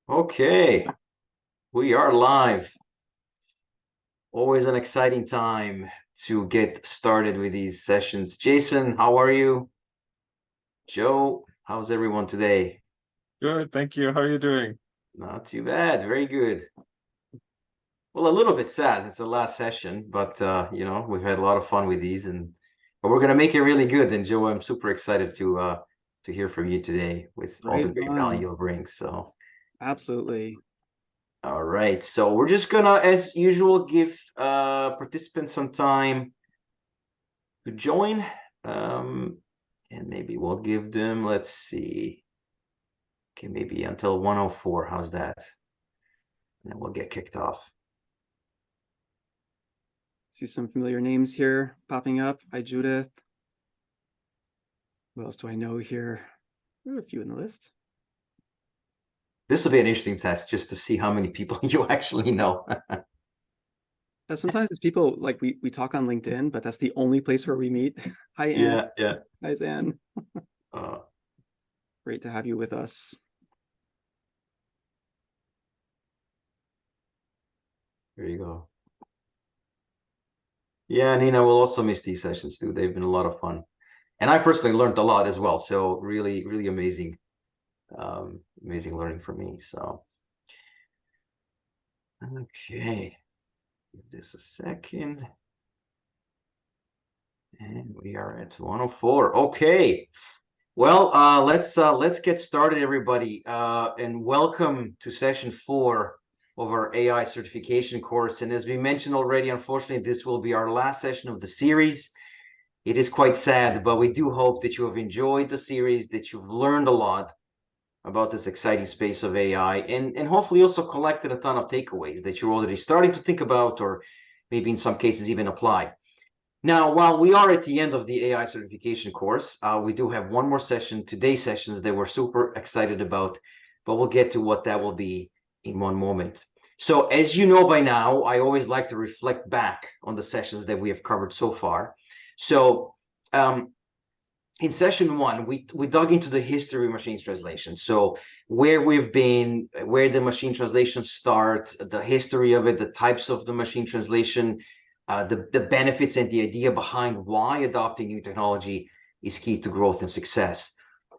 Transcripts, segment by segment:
Okay, we are live. Always an exciting time to get started with these sessions. Jason, how are you? Joe, how's everyone today? Good, thank you. How are you doing? Not too bad, very good. Well, a little bit sad. It's the last session, but we've had a lot of fun with these, but we're gonna make it really good. And Joe, I'm super excited to hear from you today with all the Right great value on. you'll bring. So. Absolutely. All right, so we're just gonna, as usual, give participants some time to join. Um, and maybe we'll give them, let's see, okay, maybe until 1:04. How's that? And then we'll get kicked off. See some familiar names here popping up. Hi, Judith. Who else do I know here? There are a few in the list. This will be an interesting test just to see how many people you actually know. Sometimes it's people like we talk on LinkedIn, but that's the only place where we meet. Hi, Anne. Yeah, yeah. Hi, Zan. Uh, Great to have you with us. there you go. Yeah, Nina, we'll also miss these sessions too. They've been a lot of fun. And I personally learned a lot as well. So really, really amazing learning for me. So, okay. Give this a second. And we are at 1:04. Okay. Well, let's get started, everybody. And welcome to session 4 of our AI certification course. And as we mentioned already, unfortunately, this will be our last session of the series. It is quite sad, but we do hope that you have enjoyed the series, that you've learned a lot about this exciting space of AI, and hopefully also collected a ton of takeaways that you're already starting to think about, or maybe in some cases even apply. Now, while we are at the end of the AI certification course, we do have one more session, today's sessions, that we're super excited about, but we'll get to what that will be in one moment. So as you know by now, I always like to reflect back on the sessions that we have covered so far. So in session 1, we dug into the history of machine translation. So where we've been, where the machine translations start, the history of it, the types of the machine translation, the benefits and the idea behind why adopting new technology is key to growth and success.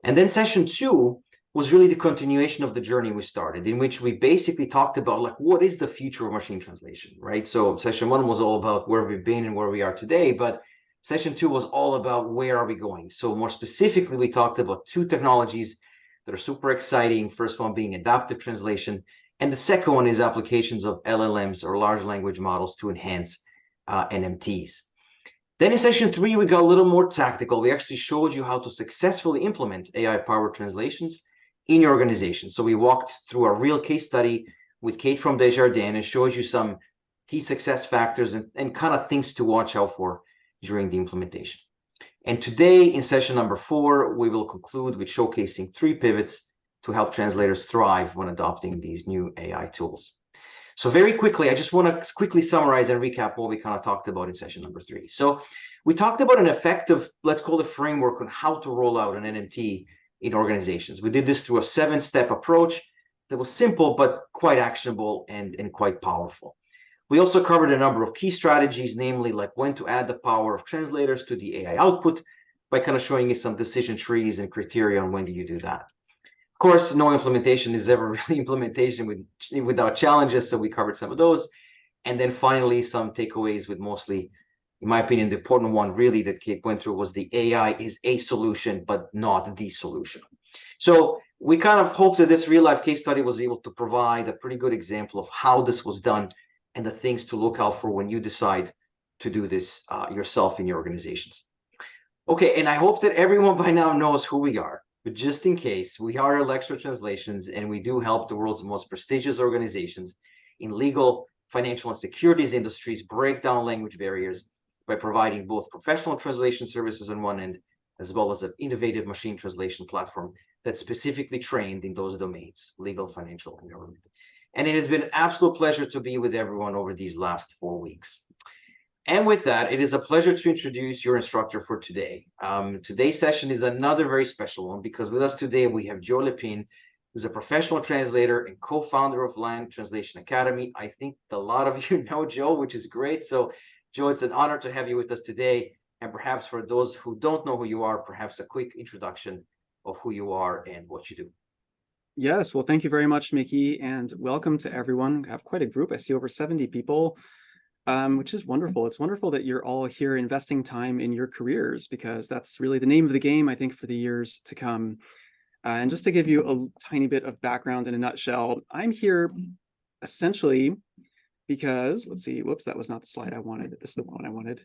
And then session 2 was really the continuation of the journey we started, in which we basically talked about like what is the future of machine translation, right? So session 1 was all about where we've been and where we are today, but session 2 was all about where are we going. So more specifically, we talked about 2 technologies that are super exciting. First one being adaptive translation, and the second one is applications of LLMs or large language models to enhance NMTs. Then in session 3, we got a little more tactical. We actually showed you how to successfully implement AI-powered translations in your organization. So we walked through a real case study with Kate from Desjardins and showed you some key success factors and kind of things to watch out for during the implementation. And today, in session number 4, we will conclude with showcasing 3 pivots to help translators thrive when adopting these new AI tools. So very quickly, I just want to quickly summarize and recap what we kind of talked about in session number 3. So we talked about an effective, let's call it framework on how to roll out an NMT in organizations. We did this through a 7-step approach that was simple, but quite actionable and quite powerful. We also covered a number of key strategies, namely like when to add the power of translators to the AI output by kind of showing you some decision trees and criteria on when do you do that. Of course, no implementation is ever really implementation without challenges, so we covered some of those. And then finally, some takeaways with mostly, in my opinion, the important one really that Kate went through was the AI is a solution, but not the solution. So we kind of hope that this real life case study was able to provide a pretty good example of how this was done and the things to look out for when you decide to do this yourself in your organizations. Okay, and I hope that everyone by now knows who we are. But just in case, we are Electro Translations, and we do help the world's most prestigious organizations in legal, financial, and securities industries break down language barriers by providing both professional translation services on one end, as well as an innovative machine translation platform that's specifically trained in those domains, legal, financial, and government. And it has been an absolute pleasure to be with everyone over these last 4 weeks. And with that, it is a pleasure to introduce your instructor for today. Today's session is another very special one because with us today, we have Joe Lepine, who's a professional translator and co-founder of Land Translation Academy. I think a lot of you know Joe, which is great. So, Joe, it's an honor to have you with us today. And perhaps for those who don't know who you are, perhaps a quick introduction of who you are and what you do. Yes, well, thank you very much, Mickey, and welcome to everyone. I have quite a group. I see over 70 people, which is wonderful. It's wonderful that you're all here investing time in your careers because that's really the name of the game, I think, for the years to come. And just to give you a tiny bit of background in a nutshell, I'm here essentially because, let's see, whoops, that was not the slide I wanted. This is the one I wanted.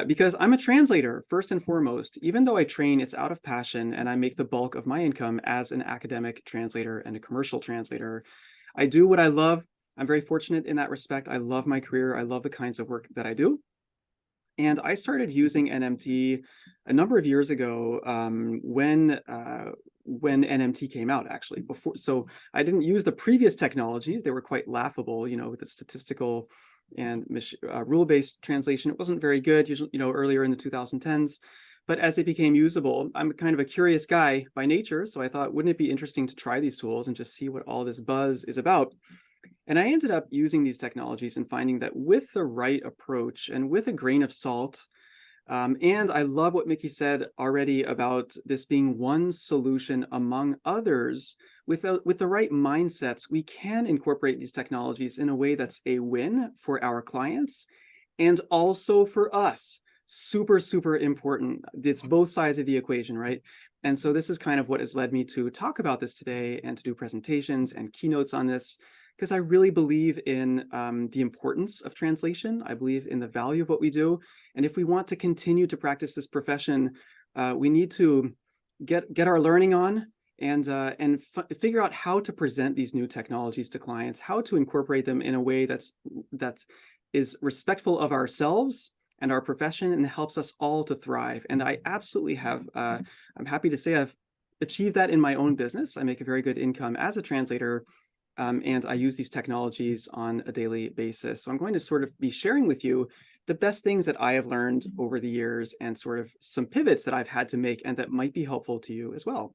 Because I'm a translator, first and foremost. Even though I train, it's out of passion, and I make the bulk of my income as an academic translator and a commercial translator. I do what I love. I'm very fortunate in that respect. I love my career. I love the kinds of work that I do. And I started using NMT a number of years ago when NMT came out, actually. So I didn't use the previous technologies; they were quite laughable. With the statistical and rule-based translation, it wasn't very good. Usually, earlier in the 2010s. But as it became usable, I'm kind of a curious guy by nature, so I thought, wouldn't it be interesting to try these tools and just see what all this buzz is about? And I ended up using these technologies and finding that with the right approach and with a grain of salt, and I love what Mickey said already about this being one solution among others, with the right mindsets, we can incorporate these technologies in a way that's a win for our clients and also for us. Super, super important. It's both sides of the equation, right? And so this is kind of what has led me to talk about this today and to do presentations and keynotes on this, because I really believe in the importance of translation. I believe in the value of what we do. And if we want to continue to practice this profession, we need to get our learning on and figure out how to present these new technologies to clients, how to incorporate them in a way that is respectful of ourselves and our profession and helps us all to thrive. And I absolutely have, I'm happy to say I've achieved that in my own business. I make a very good income as a translator, and I use these technologies on a daily basis. So I'm going to sort of be sharing with you the best things that I have learned over the years and sort of some pivots that I've had to make and that might be helpful to you as well.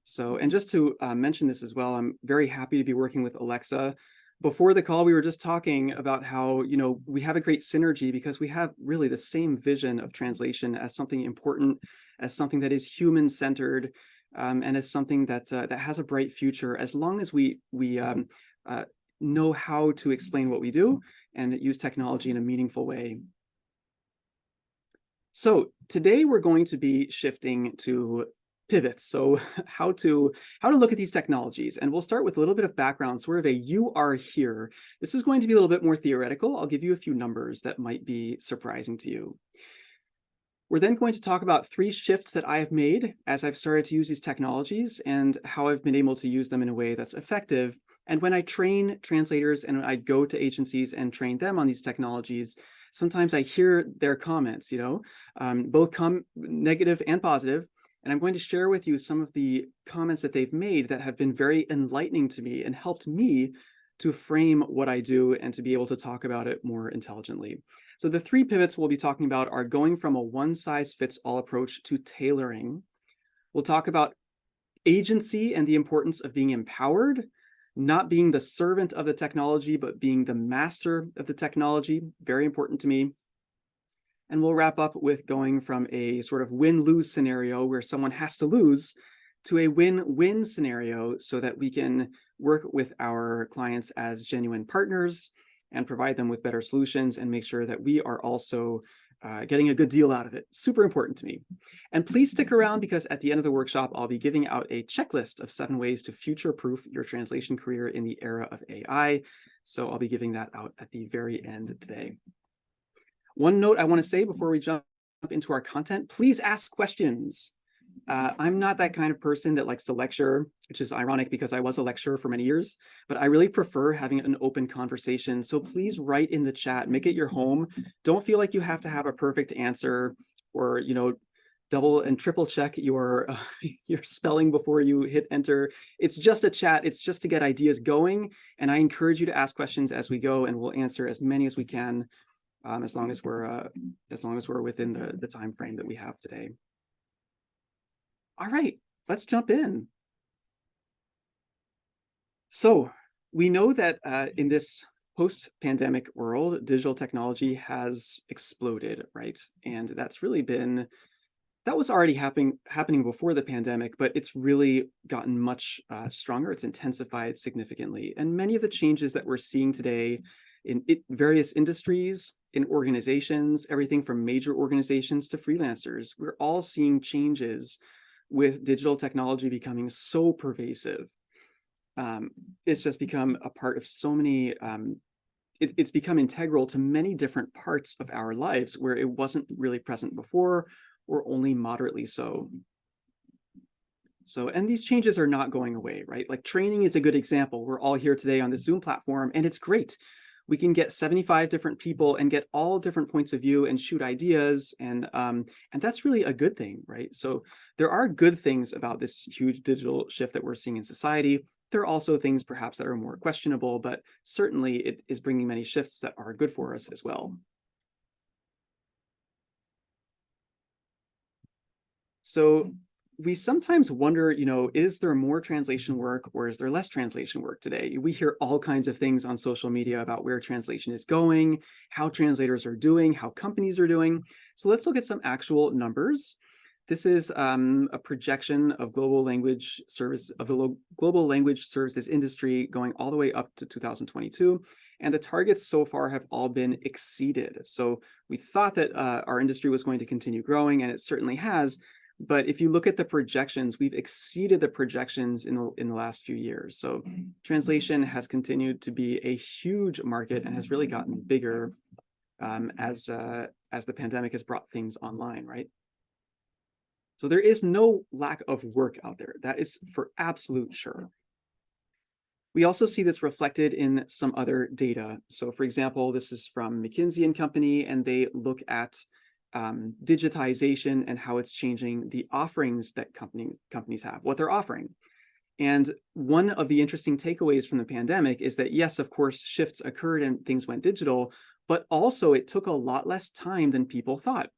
So, and just to mention this as well, I'm very happy to be working with Alexa. Before the call, we were just talking about how, we have a great synergy because we have really the same vision of translation as something important, as something that is human-centered, and as something that has a bright future, as long as we know how to explain what we do and use technology in a meaningful way. So today we're going to be shifting to pivots. So how to look at these technologies. And we'll start with a little bit of background, sort of a you are here. This is going to be a little bit more theoretical. I'll give you a few numbers that might be surprising to you. We're then going to talk about 3 shifts that I have made as I've started to use these technologies and how I've been able to use them in a way that's effective. And when I train translators and I go to agencies and train them on these technologies, sometimes I hear their comments, both negative and positive. And I'm going to share with you some of the comments that they've made that have been very enlightening to me and helped me to frame what I do and to be able to talk about it more intelligently. So the 3 pivots we'll be talking about are going from a one-size-fits-all approach to tailoring. We'll talk about agency and the importance of being empowered, not being the servant of the technology, but being the master of the technology. Very important to me. And we'll wrap up with going from a sort of win-lose scenario where someone has to lose to a win-win scenario so that we can work with our clients as genuine partners and provide them with better solutions and make sure that we are also getting a good deal out of it. Super important to me. And please stick around because at the end of the workshop, I'll be giving out a checklist of 7 ways to future-proof your translation career in the era of AI. So I'll be giving that out at the very end today. One note I want to say before we jump into our content, please ask questions. I'm not that kind of person that likes to lecture, which is ironic because I was a lecturer for many years, but I really prefer having an open conversation. So please write in the chat, make it your home. Don't feel like you have to have a perfect answer or, double and triple check your spelling before you hit enter. It's just a chat. It's just to get ideas going. And I encourage you to ask questions as we go, and we'll answer as many as we can. As long as we're within the time frame that we have today. All right, let's jump in. So we know that in this post-pandemic world, digital technology has exploded, right? And that's really been that was already happening before the pandemic, but it's really gotten much stronger. It's intensified significantly, and many of the changes that we're seeing today in various industries, in organizations, everything from major organizations to freelancers, we're all seeing changes with digital technology becoming so pervasive. um, it's just become a part of so many it's become integral to many different parts of our lives where it wasn't really present before, or only moderately so. So, and these changes are not going away, right? Like training is a good example. We're all here today on the Zoom platform, and it's great. We can get 75 different people and get all different points of view and shoot ideas, and that's really a good thing, right? So there are good things about this huge digital shift that we're seeing in society. There are also things perhaps that are more questionable, but certainly it is bringing many shifts that are good for us as well. So we sometimes wonder, is there more translation work or is there less translation work today? We hear all kinds of things on social media about where translation is going, how translators are doing, how companies are doing. So let's look at some actual numbers. This is a projection of global language service of the global language services industry going all the way up to 2022. And the targets so far have all been exceeded. So we thought that our industry was going to continue growing, and it certainly has. But if you look at the projections, we've exceeded the projections in the last few years. So translation has continued to be a huge market and has really gotten bigger as the pandemic has brought things online, right? So there is no lack of work out there. That is for absolute sure. We also see this reflected in some other data. So for example, this is from McKinsey and Company, and they look at digitization and how it's changing the offerings that companies have, what they're offering. And one of the interesting takeaways from the pandemic is that, yes, of course, shifts occurred and things went digital, but also it took a lot less time than people thought.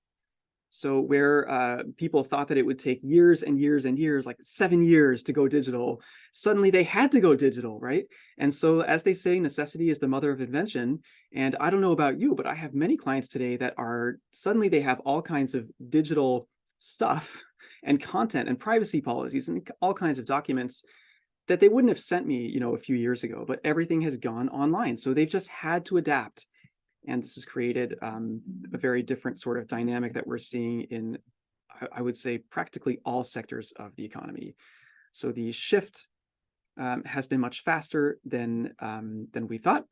So where people thought that it would take years and years and years, like 7 years to go digital, suddenly they had to go digital, right? And so as they say, necessity is the mother of invention. And I don't know about you, but I have many clients today that are suddenly they have all kinds of digital stuff and content and privacy policies and all kinds of documents that they wouldn't have sent me, a few years ago, but everything has gone online. So they've just had to adapt. And this has created a very different sort of dynamic that we're seeing in, I would say, practically all sectors of the economy. So the shift has been much faster than we thought.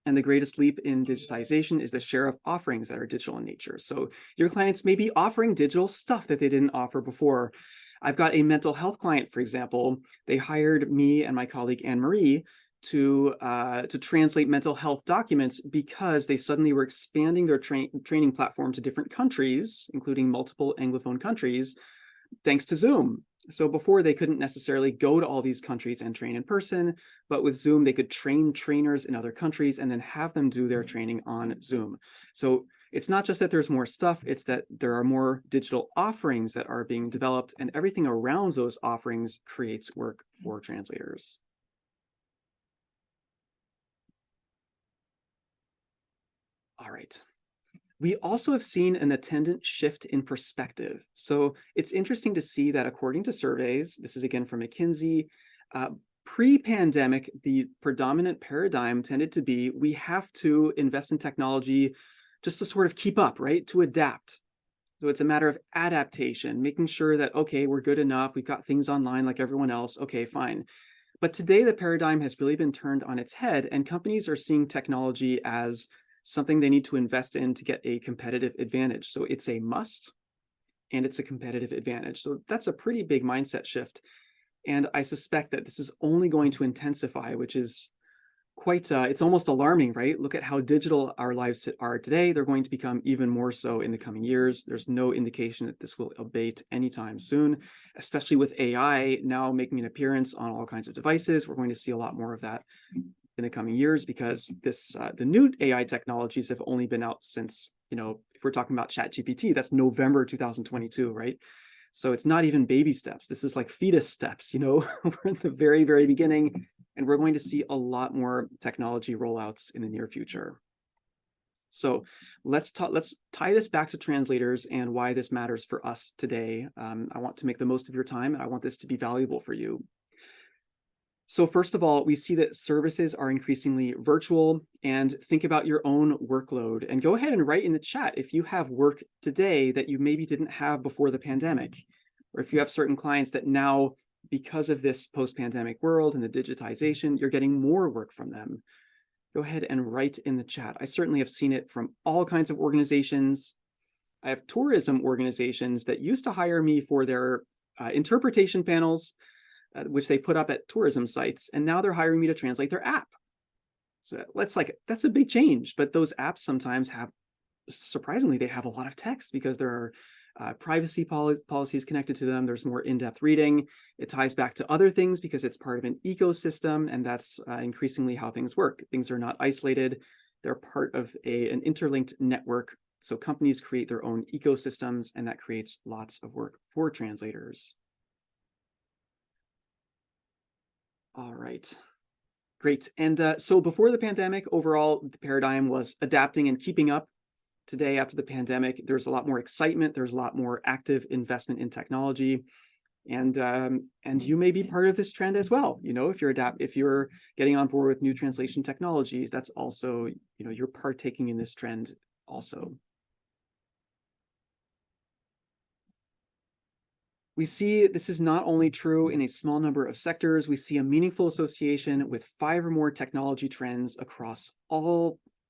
And the greatest leap in digitization is the share of offerings that are digital in nature. So your clients may be offering digital stuff that they didn't offer before. I've got a mental health client, for example. They hired me and my colleague Anne Marie to translate mental health documents because they suddenly were expanding their training platform to different countries, including multiple Anglophone countries, thanks to Zoom. So before they couldn't necessarily go to all these countries and train in person, but with Zoom, they could train trainers in other countries and then have them do their training on Zoom. So it's not just that there's more stuff, it's that there are more digital offerings that are being developed, and everything around those offerings creates work for translators. All right. We also have seen an attendant shift in perspective. So it's interesting to see that according to surveys, this is again from McKinsey, pre-pandemic, the predominant paradigm tended to be we have to invest in technology just to sort of keep up, right? To adapt. So it's a matter of adaptation, making sure that, okay, we're good enough. We've got things online like everyone else. Okay, fine. But today, the paradigm has really been turned on its head, and companies are seeing technology as something they need to invest in to get a competitive advantage. So it's a must, and it's a competitive advantage. So that's a pretty big mindset shift. And I suspect that this is only going to intensify, which is quite, it's almost alarming, right? Look at how digital our lives are today. They're going to become even more so in the coming years. There's no indication that this will abate anytime soon, especially with AI now making an appearance on all kinds of devices. We're going to see a lot more of that in the coming years because the new AI technologies have only been out since, if we're talking about ChatGPT, that's November 2022, right? So it's not even baby steps. This is like fetus steps, you know, we're in the very, very beginning, and we're going to see a lot more technology rollouts in the near future. So let's tie this back to translators and why this matters for us today. I want to make the most of your time, and I want this to be valuable for you. So first of all, we see that services are increasingly virtual, and think about your own workload, and go ahead and write in the chat if you have work today that you maybe didn't have before the pandemic, or if you have certain clients that now, because of this post-pandemic world and the digitization, you're getting more work from them. Go ahead and write in the chat. I certainly have seen it from all kinds of organizations. I have tourism organizations that used to hire me for their interpretation panels, which they put up at tourism sites, and now they're hiring me to translate their app. So that's a big change, but those apps sometimes have, surprisingly, they have a lot of text because there are privacy policies connected to them. There's more in-depth reading. It ties back to other things because it's part of an ecosystem, and that's increasingly how things work. Things are not isolated. They're part of an interlinked network. So companies create their own ecosystems, and that creates lots of work for translators. All right. Great. And so before the pandemic, overall, the paradigm was adapting and keeping up. Today, after the pandemic, there's a lot more excitement. There's a lot more active investment in technology, and you may be part of this trend as well. You know, if you're getting on board with new translation technologies, that's also, you know, you're partaking in this trend also. We see this is not only true in a small number of sectors. We see a meaningful association with 5 or more technology trends across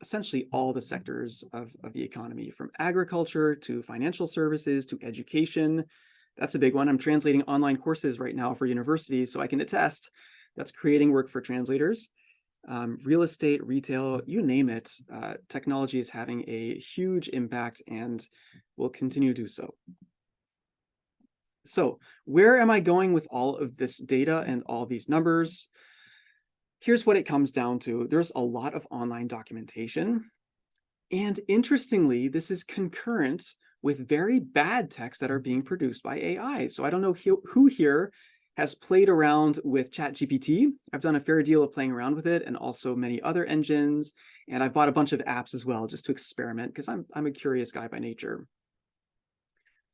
essentially all the sectors of the economy, from agriculture to financial services to education. That's a big one. I'm translating online courses right now for universities, so I can attest that's creating work for translators. Real estate, retail, you name it, technology is having a huge impact and will continue to do so. So where am I going with all of this data and all these numbers? Here's what it comes down to. There's a lot of online documentation. And interestingly, this is concurrent with very bad texts that are being produced by AI. So I don't know who here has played around with ChatGPT. I've done a fair deal of playing around with it, and also many other engines. And I've bought a bunch of apps as well, just to experiment, because I'm a curious guy by nature.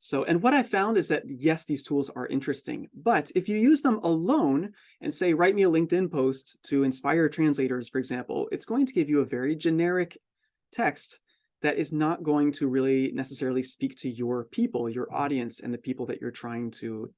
So, and what I found is that, yes, these tools are interesting, but if you use them alone and say, write me a LinkedIn post to inspire translators, for example, it's going to give you a very generic text that is not going to really necessarily speak to your people, your audience, and the people that you're trying to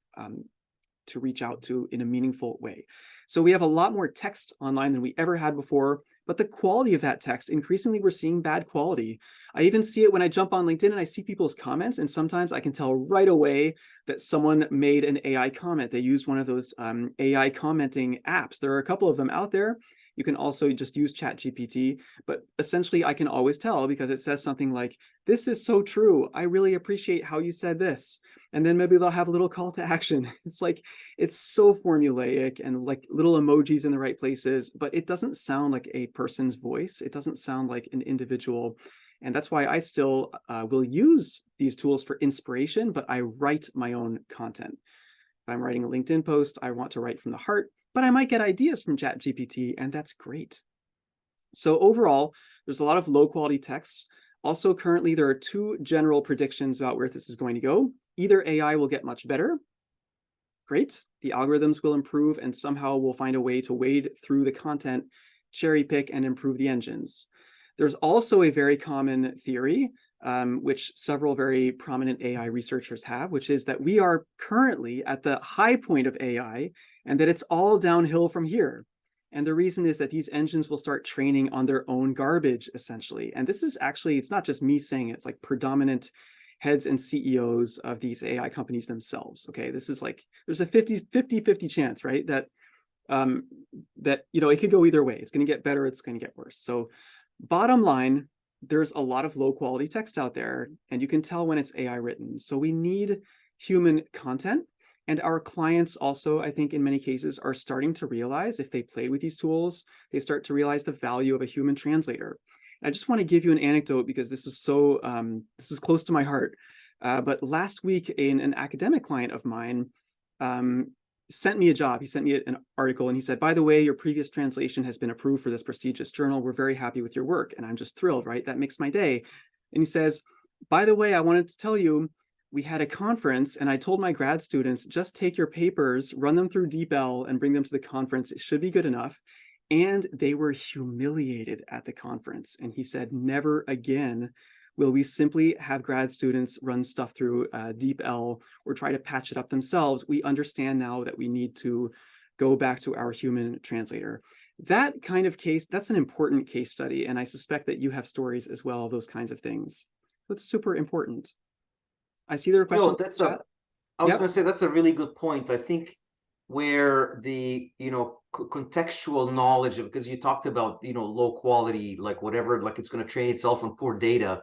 reach out to in a meaningful way. So we have a lot more text online than we ever had before, but the quality of that text, increasingly we're seeing bad quality. I even see it when I jump on LinkedIn and I see people's comments, and sometimes I can tell right away that someone made an AI comment. They used one of those AI commenting apps. There are a couple of them out there. You can also just use ChatGPT, but essentially I can always tell because it says something like, "This is so true. I really appreciate how you said this." And then maybe they'll have a little call to action. It's like, it's so formulaic and like little emojis in the right places, but it doesn't sound like a person's voice. It doesn't sound like an individual. And that's why I still will use these tools for inspiration, but I write my own content. If I'm writing a LinkedIn post, I want to write from the heart, but I might get ideas from ChatGPT, and that's great. So overall, there's a lot of low quality texts. Also, currently, there are 2 general predictions about where this is going to go. Either AI will get much better. Great. The algorithms will improve, and somehow we'll find a way to wade through the content, cherry pick, and improve the engines. There's also a very common theory, which several very prominent AI researchers have, which is that we are currently at the high point of AI and that it's all downhill from here. And the reason is that these engines will start training on their own garbage, essentially. And this is actually, it's not just me saying it, it's like predominant heads and CEOs of these AI companies themselves. Okay, this is like, there's a 50-50 chance, right? That, you know, it could go either way. It's going to get better, it's going to get worse. So bottom line, there's a lot of low quality text out there, and you can tell when it's AI written. So we need human content. And our clients also, I think in many cases, are starting to realize, if they play with these tools, they start to realize the value of a human translator. I just want to give you an anecdote because this is so, this is close to my heart. But last week, an academic client of mine sent me a job. He sent me an article and he said, by the way, your previous translation has been approved for this prestigious journal. We're very happy with your work. And I'm just thrilled, right? That makes my day. And he says, by the way, I wanted to tell you, we had a conference and I told my grad students, just take your papers, run them through DeepL and bring them to the conference. It should be good enough. And they were humiliated at the conference. And he said, never again will we simply have grad students run stuff through DeepL or try to patch it up themselves. We understand now that we need to go back to our human translator. That kind of case, that's an important case study. And I suspect that you have stories as well of those kinds of things. That's super important. I see there are questions. That's I was Yep. going to say that's a really good point. I think where the contextual knowledge, because you talked about low quality, like whatever, like it's going to train itself on poor data.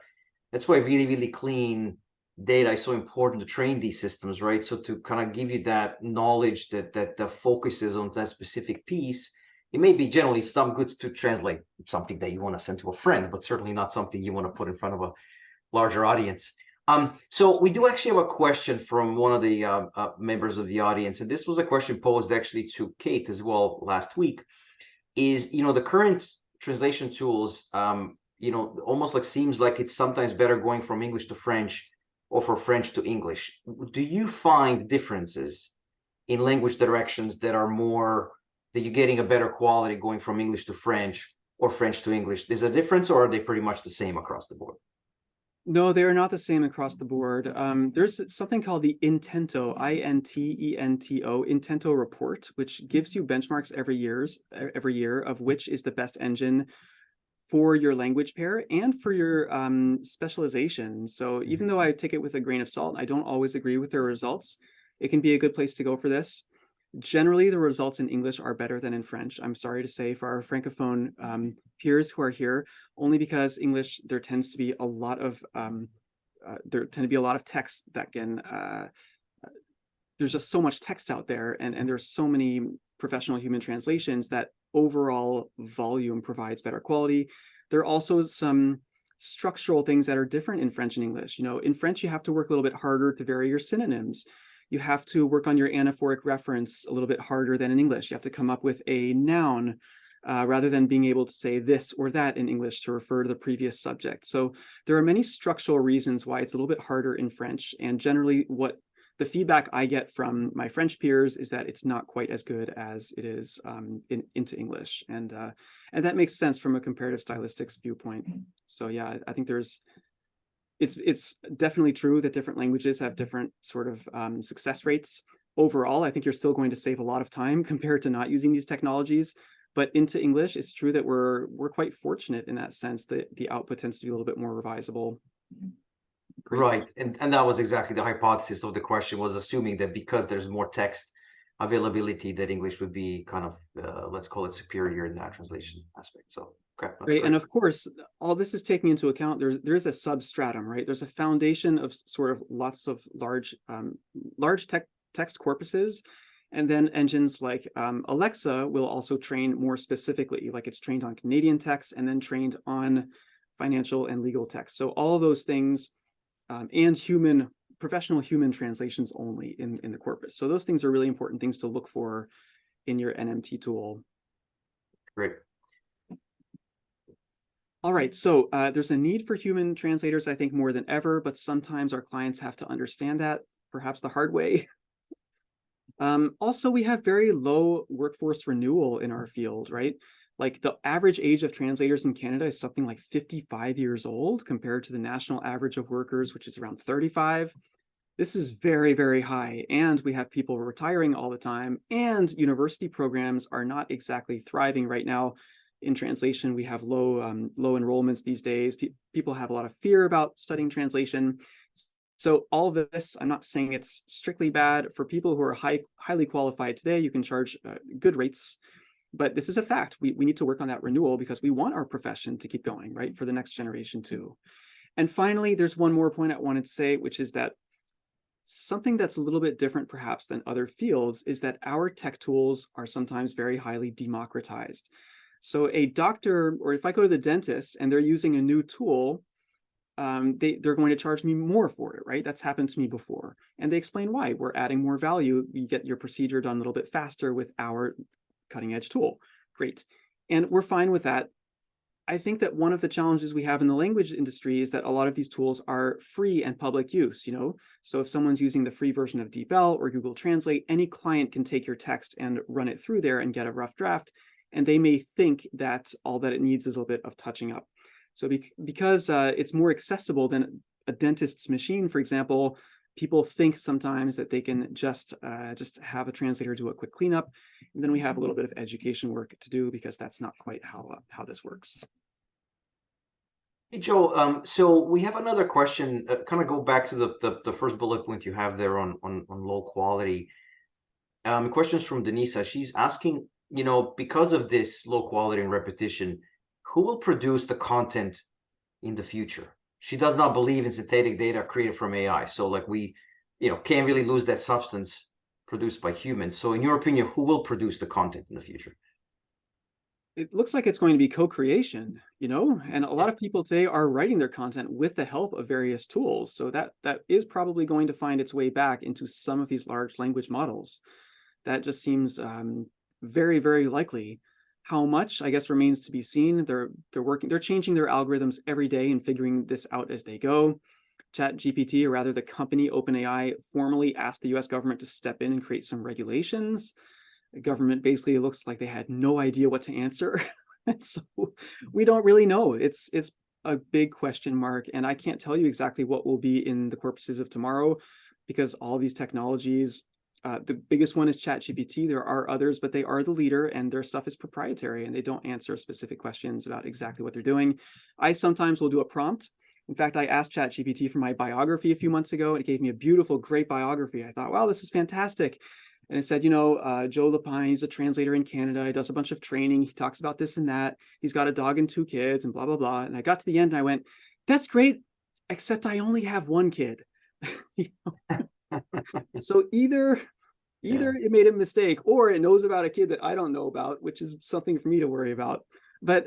That's why really, really clean data is so important to train these systems, right? So to kind of give you that knowledge that focuses on that specific piece, it may be generally some good to translate something that you want to send to a friend, but certainly not something you want to put in front of a larger audience. So we do actually have a question from one of the members of the audience, and this was a question posed actually to Kate as well last week. Is the current translation tools, almost like seems like it's sometimes better going from English to French or from French to English. Do you find differences in language directions that you're getting a better quality going from English to French or French to English? Is a difference, or are they pretty much the same across the board? No, they are not the same across the board. There's something called the Intento, Intento, Intento report, which gives you benchmarks every year of which is the best engine for your language pair and for your specialization. So even though I take it with a grain of salt, I don't always agree with their results. It can be a good place to go for this. Generally, the results in English are better than in French. I'm sorry to say for our Francophone peers who are here, only because English, there tends to be a lot of text that can, there's just so much text out there and there's so many professional human translations that overall volume provides better quality. There are also some structural things that are different in French and English. In French, you have to work a little bit harder to vary your synonyms. You have to work on your anaphoric reference a little bit harder than in English. You have to come up with a noun rather than being able to say this or that in English to refer to the previous subject. So there are many structural reasons why it's a little bit harder in French. And generally what the feedback I get from my French peers is that it's not quite as good as it is into English. And that makes sense from a comparative stylistics viewpoint. So yeah, I think it's definitely true that different languages have different sort of success rates. Overall, I think you're still going to save a lot of time compared to not using these technologies. But into English, it's true that we're quite fortunate in that sense that the output tends to be a little bit more revisable. Great. Right, and that was exactly the hypothesis of the question, was assuming that because there's more text availability, that English would be kind of let's call it superior in that translation aspect. So okay, that's Right. great. And of course, all this is taking into account there's a substratum, right? There's a foundation of sort of lots of large text corpuses. And then engines like Alexa will also train more specifically, like it's trained on Canadian text and then trained on financial and legal text. So all of those things and professional human translations only in the corpus. So those things are really important things to look for in your NMT tool. Great. All right, so there's a need for human translators, I think, more than ever, but sometimes our clients have to understand that, perhaps the hard way. Also, we have very low workforce renewal in our field, right? Like the average age of translators in Canada is something like 55 years old compared to the national average of workers, which is around 35. This is very, very high. And we have people retiring all the time. And university programs are not exactly thriving right now. In translation, we have low enrollments these days. People have a lot of fear about studying translation. So all of this, I'm not saying it's strictly bad. For people who are highly qualified today, you can charge good rates. But this is a fact. We need to work on that renewal because we want our profession to keep going, right, for the next generation too. And finally, there's one more point I wanted to say, which is that something that's a little bit different perhaps than other fields is that our tech tools are sometimes very highly democratized. So a doctor, or if I go to the dentist and they're using a new tool, they're going to charge me more for it, right? That's happened to me before. And they explain why. We're adding more value. You get your procedure done a little bit faster with our cutting edge tool. Great. And we're fine with that. I think that one of the challenges we have in the language industry is that a lot of these tools are free and public use, you know? So if someone's using the free version of DeepL or Google Translate, any client can take your text and run it through there and get a rough draft. And they may think that all that it needs is a little bit of touching up. So because it's more accessible than a dentist's machine, for example, people think sometimes that they can just have a translator do a quick cleanup, and then we have a little bit of education work to do because that's not quite how this works. Hey, Joe, so we have another question, kind of go back to the first bullet point you have there on low quality. Questions from Denisa. She's asking, you know, because of this low quality and repetition, who will produce the content in the future? She does not believe in synthetic data created from AI. So like we, you know, can't really lose that substance produced by humans. So in your opinion, who will produce the content in the future? It looks like it's going to be co-creation, you know, and a lot of people today are writing their content with the help of various tools. So that is probably going to find its way back into some of these large language models. That just seems very, very likely. How much, I guess, remains to be seen. They're changing their algorithms every day and figuring this out as they go. ChatGPT, or rather the company OpenAI, formally asked the US government to step in and create some regulations. The government basically looks like they had no idea what to answer. And so we don't really know. It's a big question mark. And I can't tell you exactly what will be in the corpuses of tomorrow because all these technologies, the biggest one is ChatGPT. There are others, but they are the leader and their stuff is proprietary and they don't answer specific questions about exactly what they're doing. I sometimes will do a prompt. In fact, I asked ChatGPT for my biography a few months ago, and it gave me a beautiful, great biography. I thought, wow, this is fantastic. And it said, you know, Joe Lapine, he's a translator in Canada. He does a bunch of training. He talks about this and that. He's got a dog and 2 kids and blah, blah, blah. And I got to the end and I went, that's great, except I only have 1 kid. So either it made a mistake or it knows about a kid that I don't know about, which is something for me to worry about. But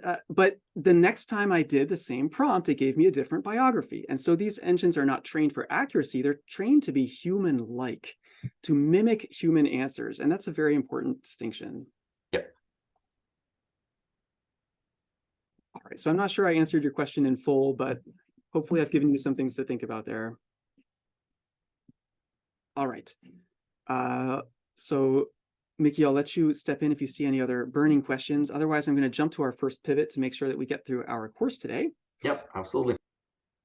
the next time I did the same prompt, it gave me a different biography. And so these engines are not trained for accuracy. They're trained to be human-like, to mimic human answers. And that's a very important distinction. Yep. All right. So I'm not sure I answered your question in full, but hopefully I've given you some things to think about there. All right. So Mickey, I'll let you step in if you see any other burning questions. Otherwise, I'm going to jump to our first pivot to make sure that we get through our course today. Yep, absolutely.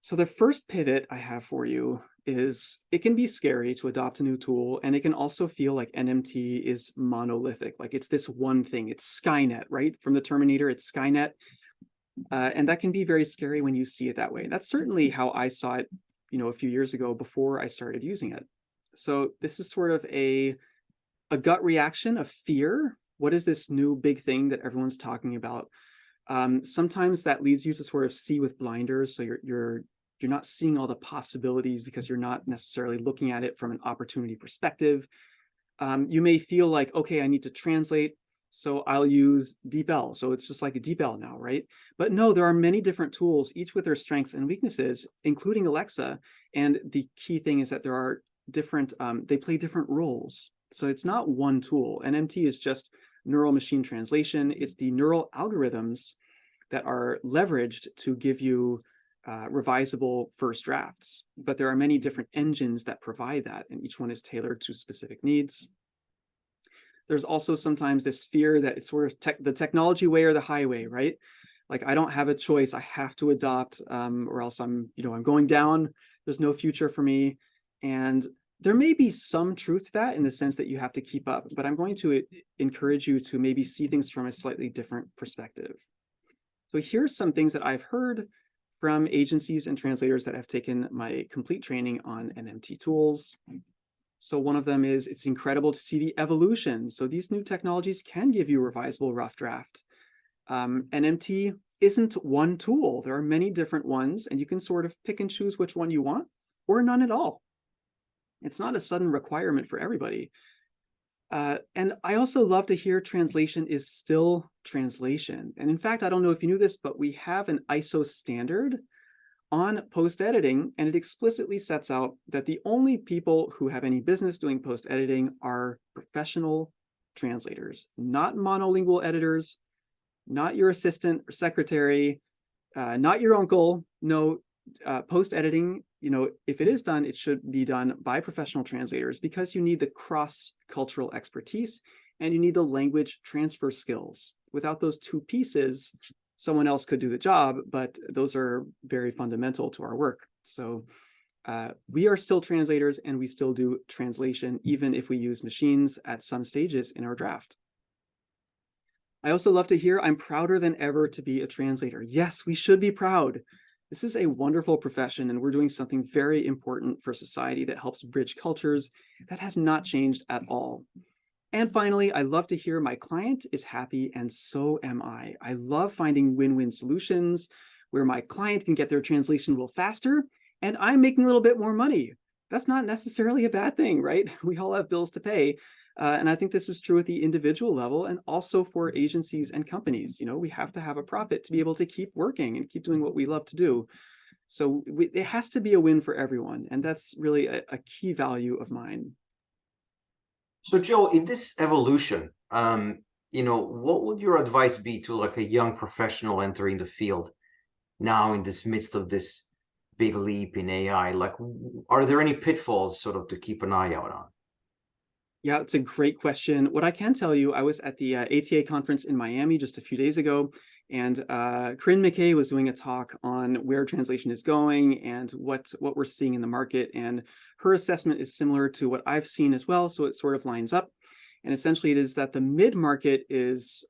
So the first pivot I have for you is it can be scary to adopt a new tool, and it can also feel like NMT is monolithic, like it's this one thing. It's Skynet, right? From the Terminator, it's Skynet. And that can be very scary when you see it that way. That's certainly how I saw it, you know, a few years ago before I started using it. So this is sort of a gut reaction of fear. What is this new big thing that everyone's talking about? Sometimes that leads you to sort of see with blinders. So you're not seeing all the possibilities because you're not necessarily looking at it from an opportunity perspective. You may feel like, okay, I need to translate, so I'll use DeepL. So it's just like a DeepL now, right? But no, there are many different tools, each with their strengths and weaknesses, including Alexa. And the key thing is that there are different, they play different roles. So it's not one tool. NMT is just neural machine translation. It's the neural algorithms that are leveraged to give you revisable first drafts. But there are many different engines that provide that, and each one is tailored to specific needs. There's also sometimes this fear that it's sort of the technology way or the highway, right? Like I don't have a choice. I have to adopt, or else I'm going down. There's no future for me. And there may be some truth to that in the sense that you have to keep up, but I'm going to encourage you to maybe see things from a slightly different perspective. So here's some things that I've heard from agencies and translators that have taken my complete training on NMT tools. So one of them is, it's incredible to see the evolution. So these new technologies can give you a revisable rough draft. NMT isn't one tool. There are many different ones, and you can sort of pick and choose which one you want, or none at all. It's not a sudden requirement for everybody. And I also love to hear translation is still translation. And in fact, I don't know if you knew this, but we have an ISO standard on post editing, and it explicitly sets out that the only people who have any business doing post editing are professional translators, not monolingual editors, not your assistant or secretary, not your uncle. No, post editing, if it is done, it should be done by professional translators, because you need the cross cultural expertise and you need the language transfer skills. Without those two pieces, someone else could do the job, but those are very fundamental to our work. So we are still translators, and we still do translation, even if we use machines at some stages in our draft. I also love to hear, I'm prouder than ever to be a translator. Yes, we should be proud. This is a wonderful profession, and we're doing something very important for society that helps bridge cultures. That has not changed at all. And finally, I love to hear my client is happy, and so am I. I love finding win-win solutions where my client can get their translation a little faster, and I'm making a little bit more money. That's not necessarily a bad thing, right? We all have bills to pay. And I think this is true at the individual level and also for agencies and companies. We have to have a profit to be able to keep working and keep doing what we love to do. So it has to be a win for everyone. And that's really a key value of mine. So Joe, in this evolution, what would your advice be to like a young professional entering the field now in this midst of this big leap in AI? Like, are there any pitfalls sort of to keep an eye out on? Yeah, it's a great question. What I can tell you, I was at the ATA conference in Miami just a few days ago, and Corinne McKay was doing a talk on where translation is going and what we're seeing in the market. And her assessment is similar to what I've seen as well, so it sort of lines up. And essentially, it is that the mid-market is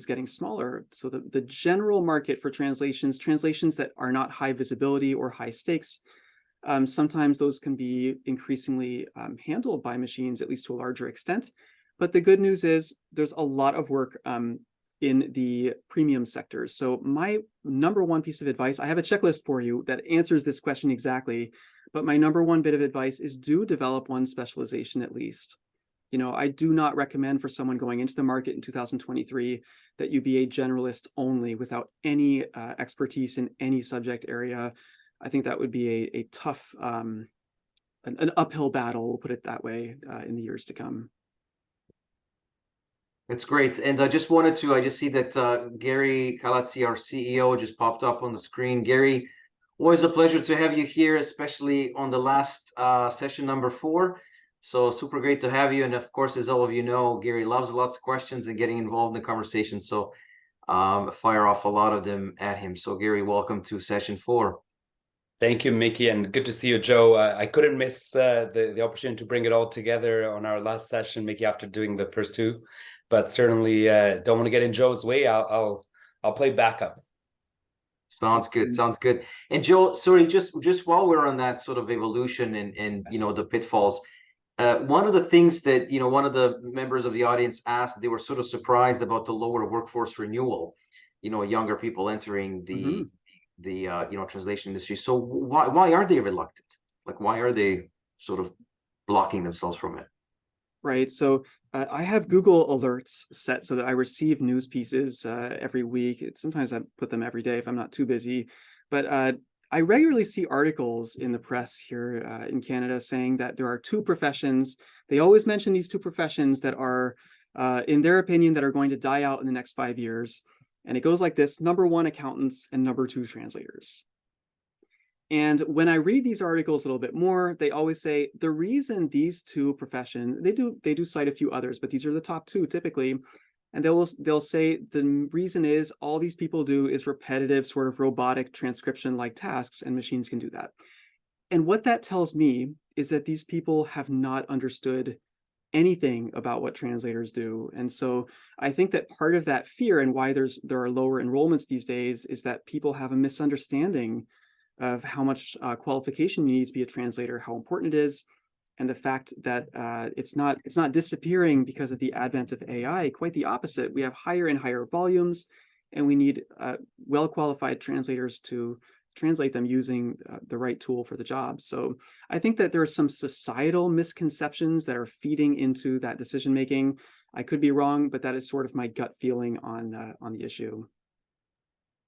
getting smaller. So the general market for translations that are not high visibility or high stakes, sometimes those can be increasingly handled by machines, at least to a larger extent. But the good news is there's a lot of work in the premium sectors. So my number one piece of advice, I have a checklist for you that answers this question exactly. But my number one bit of advice is do develop one specialization at least. I do not recommend for someone going into the market in 2023 that you be a generalist only without any expertise in any subject area. I think that would be a tough, an uphill battle, we'll put it that way, in the years to come. It's great. And I just see that Gary Kalazzi, our CEO, just popped up on the screen. Gary, always a pleasure to have you here, especially on the last session number 4. So super great to have you. And of course, as all of you know, Gary loves lots of questions and getting involved in the conversation. So fire off a lot of them at him. So Gary, welcome to session 4. Thank you, Mickey, and good to see you, Joe. I couldn't miss the opportunity to bring it all together on our last session, Mickey, after doing the first 2, but certainly don't want to get in Joe's way. I'll play backup. Sounds good. Sounds good. And Joe, sorry, just while we're on that sort of evolution and Yes. the pitfalls, one of the things that one of the members of the audience asked, they were sort of surprised about the lower workforce renewal, younger people entering the translation industry. So why are they reluctant? Like, why are they sort of blocking themselves from it? Right. So I have Google alerts set so that I receive news pieces every week. Sometimes I put them every day if I'm not too busy. But I regularly see articles in the press here in Canada saying that there are 2 professions. They always mention these 2 professions that are, in their opinion, that are going to die out in the next 5 years. And it goes like this: number 1, accountants, and number 2, translators. And when I read these articles a little bit more, they always say the reason these 2 professions, they do cite a few others, but these are the top 2 typically. And they'll say the reason is all these people do is repetitive, sort of robotic transcription-like tasks, and machines can do that. And what that tells me is that these people have not understood anything about what translators do. And so I think that part of that fear and why there are lower enrollments these days is that people have a misunderstanding of how much qualification you need to be a translator, how important it is, and the fact that it's not disappearing because of the advent of AI. Quite the opposite. We have higher and higher volumes, and we need well-qualified translators to translate them using the right tool for the job. So I think that there are some societal misconceptions that are feeding into that decision making. I could be wrong, but that is sort of my gut feeling on the issue.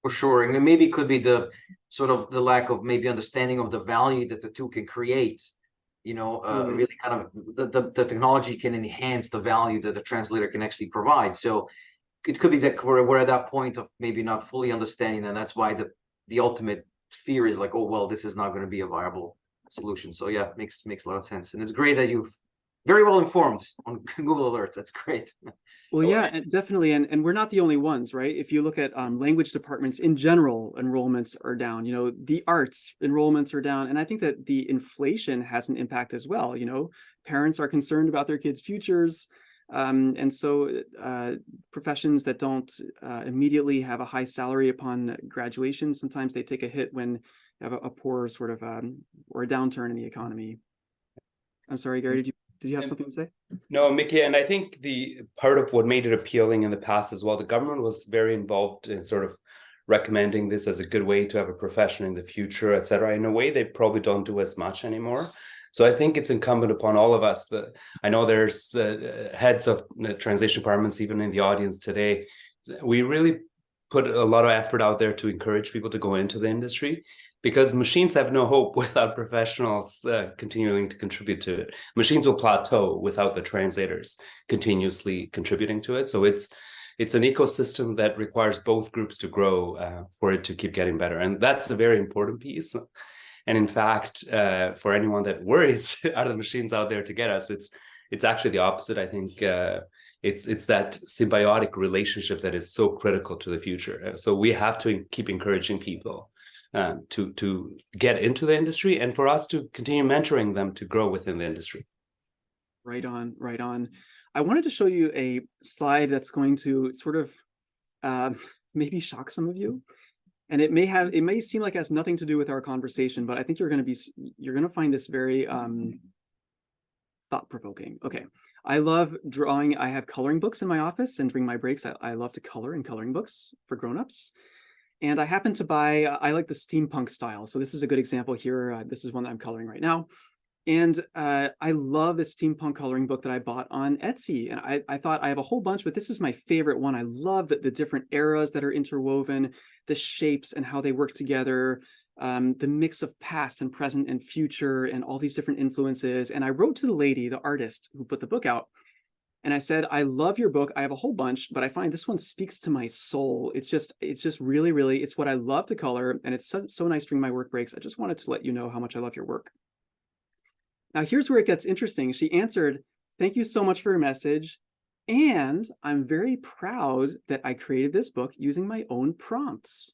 For sure. And maybe it could be the sort of the lack of maybe understanding of the value that the two can create. Totally. Really kind of the technology can enhance the value that the translator can actually provide. So it could be that we're at that point of maybe not fully understanding, and that's why the ultimate fear is like, oh well, this is not going to be a viable solution. So yeah, makes a lot of sense, and it's great that you've very well informed on Google Alerts. That's great. Well, Oh, yeah, definitely. And we're not the only ones, right? If you look at language departments in general, enrollments are down. The arts enrollments are down. And I think that the inflation has an impact as well. Parents are concerned about their kids' futures. And so professions that don't immediately have a high salary upon graduation, sometimes they take a hit when you have a poor sort of or a downturn in the economy. I'm sorry, Gary, did you have something to say? No, Mickey, and I think the part of what made it appealing in the past as well, the government was very involved in sort of recommending this as a good way to have a profession in the future, et cetera. In a way, they probably don't do as much anymore. So I think it's incumbent upon all of us. I know there's heads of translation departments even in the audience today. We really put a lot of effort out there to encourage people to go into the industry, because machines have no hope without professionals continuing to contribute to it. Machines will plateau without the translators continuously contributing to it. So it's an ecosystem that requires both groups to grow for it to keep getting better. And that's a very important piece. And in fact, for anyone that worries, are the machines out there to get us? It's actually the opposite. I think it's that symbiotic relationship that is so critical to the future. So we have to keep encouraging people to get into the industry, and for us to continue mentoring them to grow within the industry. Right on, right on. I wanted to show you a slide that's going to sort of maybe shock some of you. And it may seem like it has nothing to do with our conversation, but I think you're going to find this very thought-provoking. Okay. I love drawing. I have coloring books in my office, and during my breaks, I love to color in coloring books for grown-ups. And I happen to buy, I like the steampunk style. So this is a good example here. This is one that I'm coloring right now. And I love this steampunk coloring book that I bought on Etsy. And I thought I have a whole bunch, but this is my favorite one. I love the different eras that are interwoven, the shapes and how they work together, the mix of past and present and future and all these different influences. And I wrote to the lady, the artist who put the book out, and I said, I love your book. I have a whole bunch, but I find this one speaks to my soul. It's just really, really, it's what I love to color. And it's so nice during my work breaks. I just wanted to let you know how much I love your work. Now, here's where it gets interesting. She answered, thank you so much for your message. And I'm very proud that I created this book using my own prompts.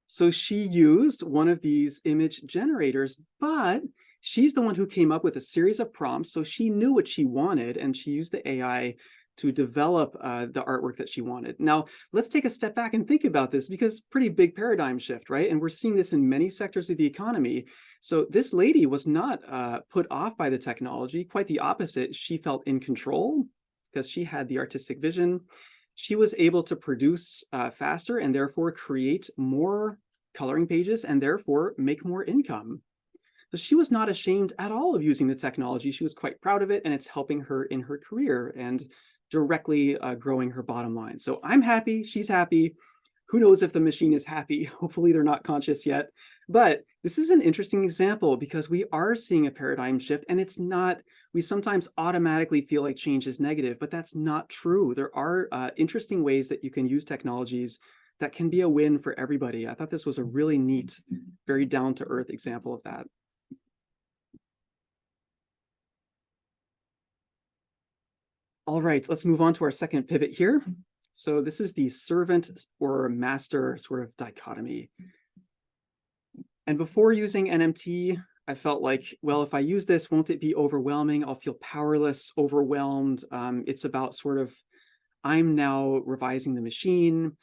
So she used one of these image generators, but she's the one who came up with a series of prompts. So she knew what she wanted, and she used the AI to develop the artwork that she wanted. Now, let's take a step back and think about this, because pretty big paradigm shift, right? And we're seeing this in many sectors of the economy. So this lady was not put off by the technology. Quite the opposite. She felt in control because she had the artistic vision. She was able to produce faster and therefore create more coloring pages and therefore make more income. So she was not ashamed at all of using the technology. She was quite proud of it, and it's helping her in her career and directly growing her bottom line. So I'm happy, she's happy. Who knows if the machine is happy? Hopefully they're not conscious yet. But this is an interesting example because we are seeing a paradigm shift, and it's not, we sometimes automatically feel like change is negative, but that's not true. There are interesting ways that you can use technologies that can be a win for everybody. I thought this was a really neat, very down-to-earth example of that. All right, let's move on to our second pivot here. So this is the servant or master sort of dichotomy. And before using NMT, I felt like, well, if I use this, won't it be overwhelming? I'll feel powerless, overwhelmed. It's about sort of, I'm now revising the machine.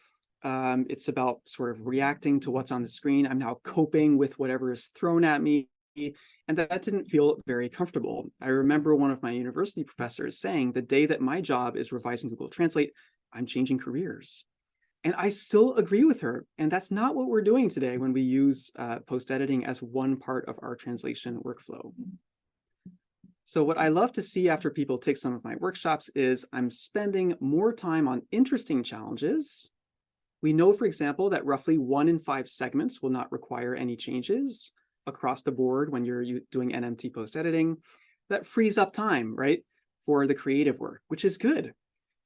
It's about sort of reacting to what's on the screen. I'm now coping with whatever is thrown at me. And that didn't feel very comfortable. I remember one of my university professors saying, the day that my job is revising Google Translate, I'm changing careers. And I still agree with her. And that's not what we're doing today when we use post-editing as one part of our translation workflow. So what I love to see after people take some of my workshops is I'm spending more time on interesting challenges We know, for example, that roughly 1 in 5 segments will not require any changes across the board when you're doing NMT post editing. That frees up time, right, for the creative work, which is good.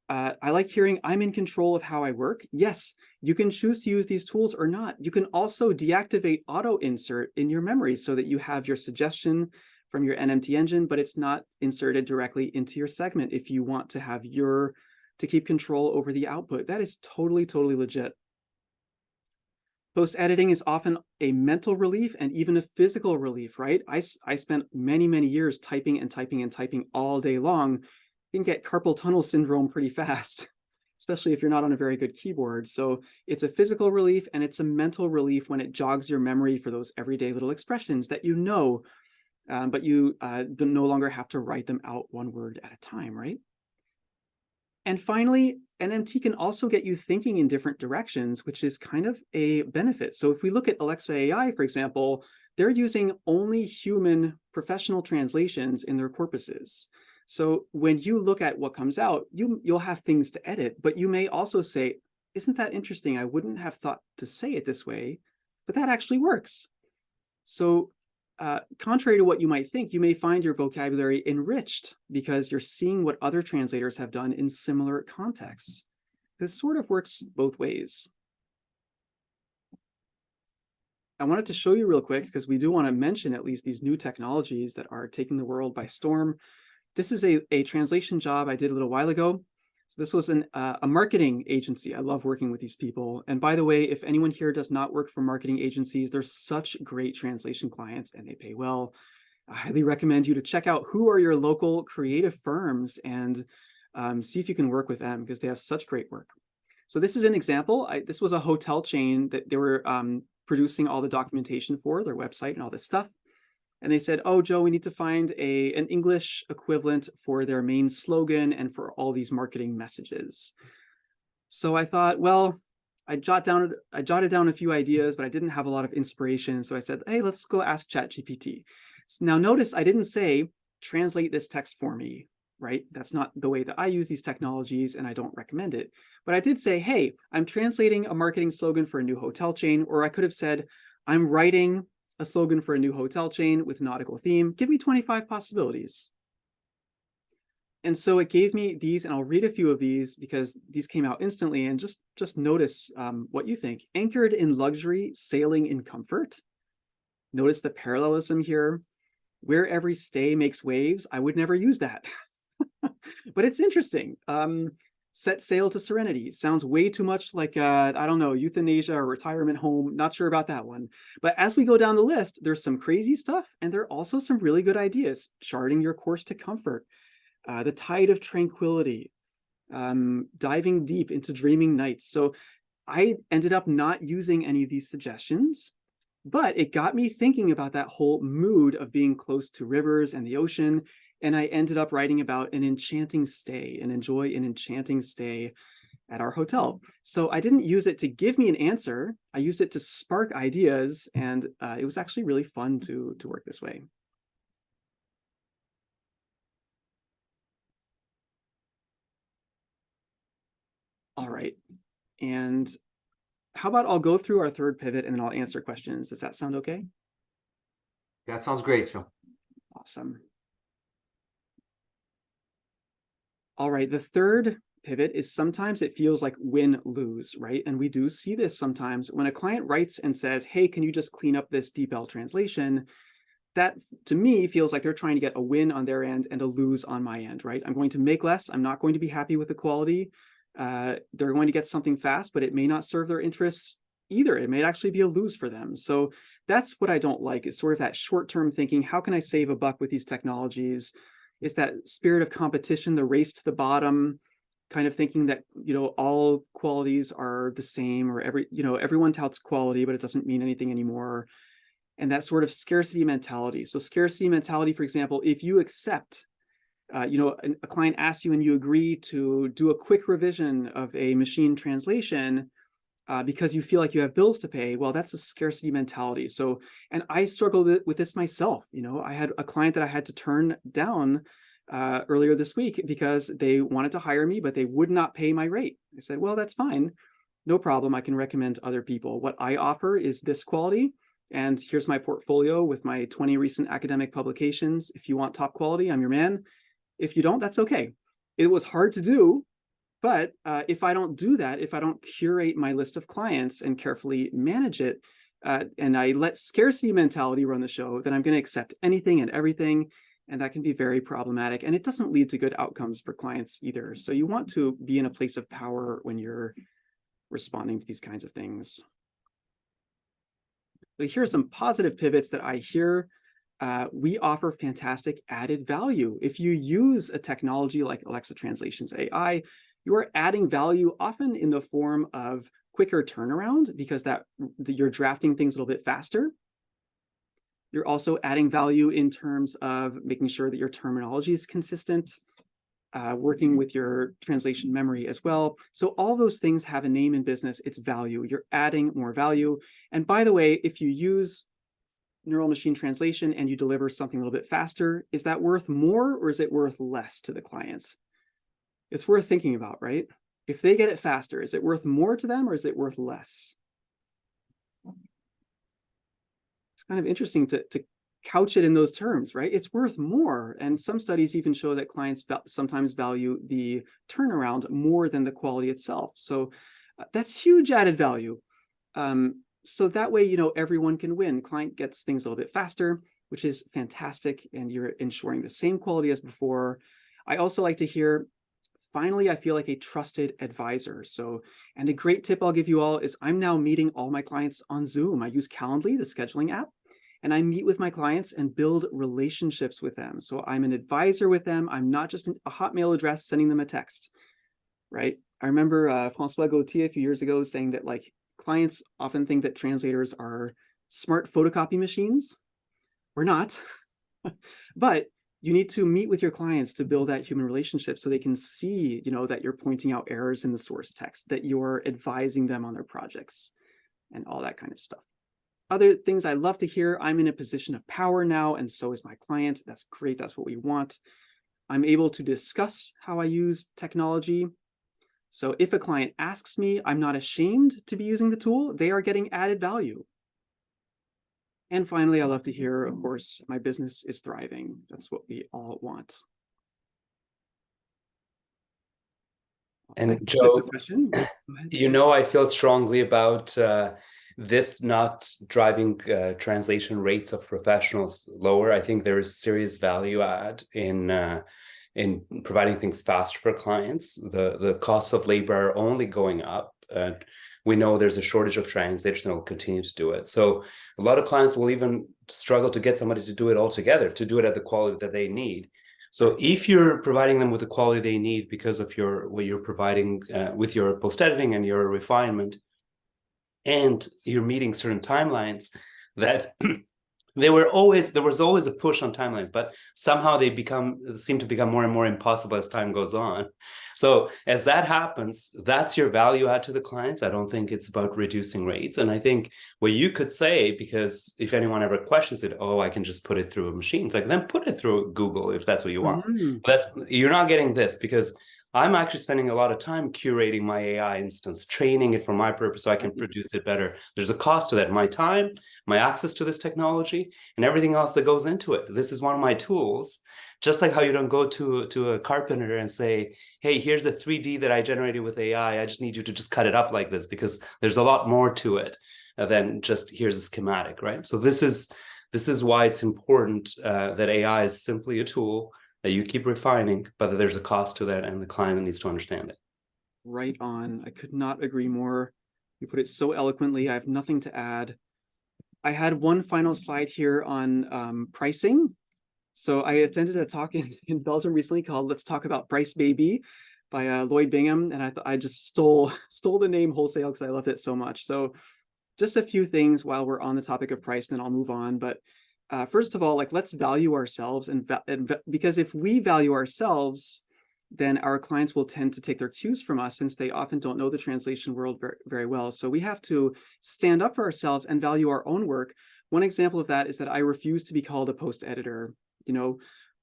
I like hearing I'm in control of how I work. Yes, you can choose to use these tools or not. You can also deactivate auto insert in your memory so that you have your suggestion from your NMT engine, but it's not inserted directly into your segment if you want to have to keep control over the output. That is totally, totally legit. Post editing is often a mental relief and even a physical relief, right? I spent many, many years typing and typing and typing all day long. You can get carpal tunnel syndrome pretty fast, especially if you're not on a very good keyboard. So it's a physical relief and it's a mental relief when it jogs your memory for those everyday little expressions that you know, but you no longer have to write them out one word at a time, right? And finally, NMT can also get you thinking in different directions, which is kind of a benefit. So if we look at Alexa AI, for example, they're using only human professional translations in their corpuses. So when you look at what comes out, you'll have things to edit, but you may also say, isn't that interesting? I wouldn't have thought to say it this way, but that actually works. So contrary to what you might think, you may find your vocabulary enriched because you're seeing what other translators have done in similar contexts. This sort of works both ways. I wanted to show you real quick because we do want to mention at least these new technologies that are taking the world by storm. This is a translation job I did a little while ago. So this was a marketing agency. I love working with these people. And by the way, if anyone here does not work for marketing agencies, they're such great translation clients and they pay well. I highly recommend you to check out who are your local creative firms and see if you can work with them because they have such great work. So this is an example. This was a hotel chain that they were producing all the documentation for, their website and all this stuff. And they said, oh, Joe, we need to find an English equivalent for their main slogan and for all these marketing messages. So I thought, well, I jotted down a few ideas, but I didn't have a lot of inspiration. So I said, hey, let's go ask ChatGPT. Now notice I didn't say, translate this text for me, right? That's not the way that I use these technologies and I don't recommend it. But I did say, hey, I'm translating a marketing slogan for a new hotel chain, or I could have said, I'm writing a slogan for a new hotel chain with nautical theme. Give me 25 possibilities. And so it gave me these, and I'll read a few of these because these came out instantly, and just notice what you think. Anchored in luxury, sailing in comfort. Notice the parallelism here. Where every stay makes waves. I would never use that, but it's interesting. Set sail to serenity. Sounds way too much like, I don't know, euthanasia or retirement home. Not sure about that one. But as we go down the list, there's some crazy stuff, and there are also some really good ideas. Charting your course to comfort. The tide of tranquility. Diving deep into dreaming nights. So I ended up not using any of these suggestions, but it got me thinking about that whole mood of being close to rivers and the ocean. And I ended up writing about an enchanting stay and enjoy an enchanting stay at our hotel. So I didn't use it to give me an answer. I used it to spark ideas. And it was actually really fun to work this way. All right. And how about I'll go through our third pivot and then I'll answer questions. Does that sound okay? That sounds great, Phil. Awesome. All right, the third pivot is sometimes it feels like win-lose, right? And we do see this sometimes when a client writes and says, hey, can you just clean up this DeepL translation? That, to me, feels like they're trying to get a win on their end and a lose on my end, right? I'm going to make less. I'm not going to be happy with the quality. They're going to get something fast, but it may not serve their interests either. It may actually be a lose for them. So that's what I don't like, is sort of that short-term thinking. How can I save a buck with these technologies? It's that spirit of competition, the race to the bottom, kind of thinking that, all qualities are the same, or everyone touts quality, but it doesn't mean anything anymore. And that sort of scarcity mentality. So scarcity mentality, for example, if you accept, a client asks you and you agree to do a quick revision of a machine translation because you feel like you have bills to pay, well, that's a scarcity mentality. So, and I struggle with this myself. I had a client that I had to turn down earlier this week because they wanted to hire me, but they would not pay my rate. I said, well, that's fine. No problem. I can recommend other people. What I offer is this quality. And here's my portfolio with my 20 recent academic publications. If you want top quality, I'm your man. If you don't, that's okay. It was hard to do, but if I don't do that, if I don't curate my list of clients and carefully manage it, and I let scarcity mentality run the show, then I'm going to accept anything and everything. And that can be very problematic. And it doesn't lead to good outcomes for clients either. So you want to be in a place of power when you're responding to these kinds of things. But here are some positive pivots that I hear. We offer fantastic added value. If you use a technology like Alexa Translations AI, you are adding value often in the form of quicker turnaround because you're drafting things a little bit faster. You're also adding value in terms of making sure that your terminology is consistent, working with your translation memory as well. So all those things have a name in business. It's value. You're adding more value. And by the way, if you use neural machine translation and you deliver something a little bit faster, is that worth more or is it worth less to the clients? It's worth thinking about, right? If they get it faster, is it worth more to them or is it worth less? It's kind of interesting to couch it in those terms, right? It's worth more. And some studies even show that clients sometimes value the turnaround more than the quality itself. So that's huge added value. So that way, everyone can win. Client gets things a little bit faster, which is fantastic. And you're ensuring the same quality as before. I also like to hear, finally, I feel like a trusted advisor. So, and a great tip I'll give you all is I'm now meeting all my clients on Zoom. I use Calendly, the scheduling app, and I meet with my clients and build relationships with them. So I'm an advisor with them. I'm not just a Hotmail address sending them a text, right? I remember Francois Gauthier a few years ago saying that clients often think that translators are smart photocopy machines. We're not, but you need to meet with your clients to build that human relationship so they can see, that you're pointing out errors in the source text, that you're advising them on their projects and all that kind of stuff. Other things I love to hear, I'm in a position of power now, and so is my client. That's great. That's what we want. I'm able to discuss how I use technology. So if a client asks me, I'm not ashamed to be using the tool. They are getting added value. And finally, I love to hear, of course, my business is thriving. That's what we all want. And Joe, question. I feel strongly about this not driving translation rates of professionals lower. I think there is serious value add in providing things faster for clients. The costs of labor are only going up. We know there's a shortage of translators and will continue to do it. So a lot of clients will even struggle to get somebody to do it altogether, to do it at the quality that they need. So if you're providing them with the quality they need because of what you're providing with your post-editing and your refinement, and you're meeting certain timelines that there was always a push on timelines, but somehow they seem to become more and more impossible as time goes on. So as that happens, that's your value add to the clients. I don't think it's about reducing rates. And I think what you could say, because if anyone ever questions it, I can just put it through a machine. It's like, then put it through Google if that's what you want. You're not getting this because I'm actually spending a lot of time curating my AI instance, training it for my purpose so I can produce it better. There's a cost to that, my time, my access to this technology, and everything else that goes into it. This is one of my tools. Just like how you don't go to a carpenter and say, hey, here's a 3D that I generated with AI. I just need you to just cut it up like this, because there's a lot more to it than just here's a schematic, right? So this is why it's important that AI is simply a tool that you keep refining, but that there's a cost to that and the client needs to understand it. Right on. I could not agree more. You put it so eloquently. I have nothing to add. I had one final slide here on pricing. So I attended a talk in Belgium recently called "Let's Talk About Price, Baby" by Lloyd Bingham, and I just stole the name wholesale because I loved it so much. So just a few things while we're on the topic of price, then I'll move on. But first of all, let's value ourselves, because if we value ourselves, then our clients will tend to take their cues from us, since they often don't know the translation world very, very well. So we have to stand up for ourselves and value our own work. One example of that is that I refuse to be called a post editor.